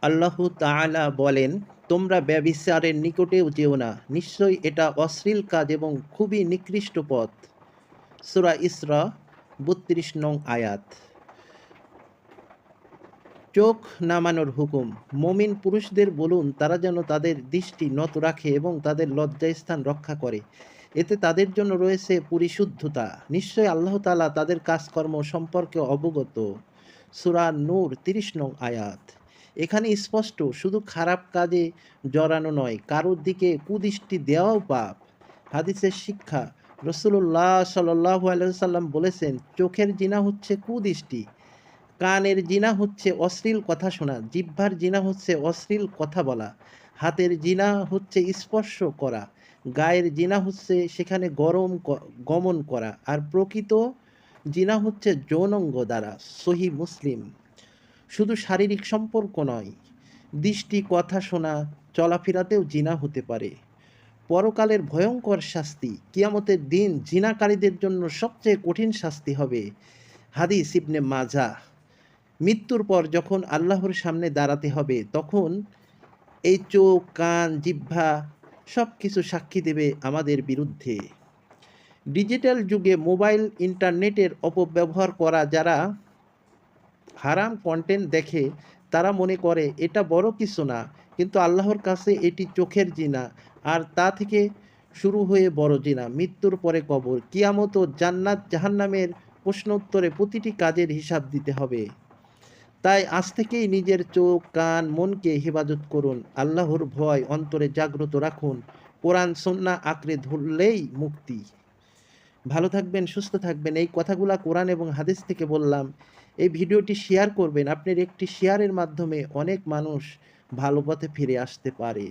আল্লাহু তাআলা বলেন, তোমরা ব্যভিচারের নিকটেও যেও না, নিশ্চয়ই এটা অশ্লীল কাজ এবং খুবই নিকৃষ্ট পথ। সূরা ইসরা ৩২ নং আয়াত। চোখ নামানোর হুকুম। মুমিন পুরুষদের বলুন তারা যেন তাদের দৃষ্টি নত রাখে এবং তাদের লজ্জাস্থান রক্ষা করে, এতে তাদের জন্য রয়েছে পরিশুদ্ধতা। নিশ্চয়ই আল্লাহ তাআলা তাদের কাজকর্ম সম্পর্কে অবগত। সূরা নূর ৩০ নং আয়াত। এখানে স্পষ্ট, শুধু খারাপ কাজে জড়ানো নয়, কারোর দিকে কুদৃষ্টি দেওয়াও পাপ। হাদিসের শিক্ষা। রাসূলুল্লাহ সাল্লাল্লাহু আলাইহি ওয়াসাল্লাম বলেছেন, চোখের জিনা হচ্ছে কুদৃষ্টি, কানের জিনা হচ্ছে অশ্লীল কথা শোনা, জিহ্বার জিনা হচ্ছে অশ্লীল কথা বলা, হাতের জিনা হচ্ছে স্পর্শ করা, গায়ের জিনা হচ্ছে সেখানে গমন করা, আর প্রকৃত জিনা হচ্ছে যৌনাঙ্গ দ্বারা। সহি মুসলিম। শুধু শারীরিক সম্পর্ক নয়, দৃষ্টি, কথা শোনা, চলাফেরাতেও জিনা হতে পারে। পরকালের ভয়ঙ্কর শাস্তি। কিয়ামতের দিন জিনাকারীদের জন্য সবচেয়ে কঠিন শাস্তি হবে। হাদিস ইবনে মাজাহ। মৃত্যুর পর যখন আল্লাহর সামনে দাঁড়াতে হবে, তখন এই চোখ, কান, জিহ্বা সব কিছু সাক্ষী দেবে আমাদের বিরুদ্ধে। ডিজিটাল যুগে মোবাইল, ইন্টারনেটের অপব্যবহার করা যারা হারাম কন্টেন্ট দেখে, তারা মনে করে এটা বড় কিছু না, কিন্তু আল্লাহর কাছে এটি চোখের জিনা, আর তা থেকে শুরু হয়ে বড় জিনা, মৃত্যুর পরে কবর, কিয়ামত ও জান্নাত জাহান্নামের প্রশ্ন উত্তরে প্রতিটি কাজের হিসাব দিতে হবে। তাই আজ থেকেই নিজের চোখ, কান, মনকে হেফাজত করুন। আল্লাহর ভয় অন্তরে জাগ্রত রাখুন। কোরআন সুন্নাহ আঁকড়ে ধরলেই মুক্তি। ভালো থাকবেন, সুস্থ থাকবেন। এই কথাগুলা কোরআন এবং হাদিস থেকে বললাম। এই ভিডিওটি শেয়ার করবেন। আপনার একটি শেয়ারের মাধ্যমে অনেক মানুষ ভালো পথে ফিরে আসতে পারে।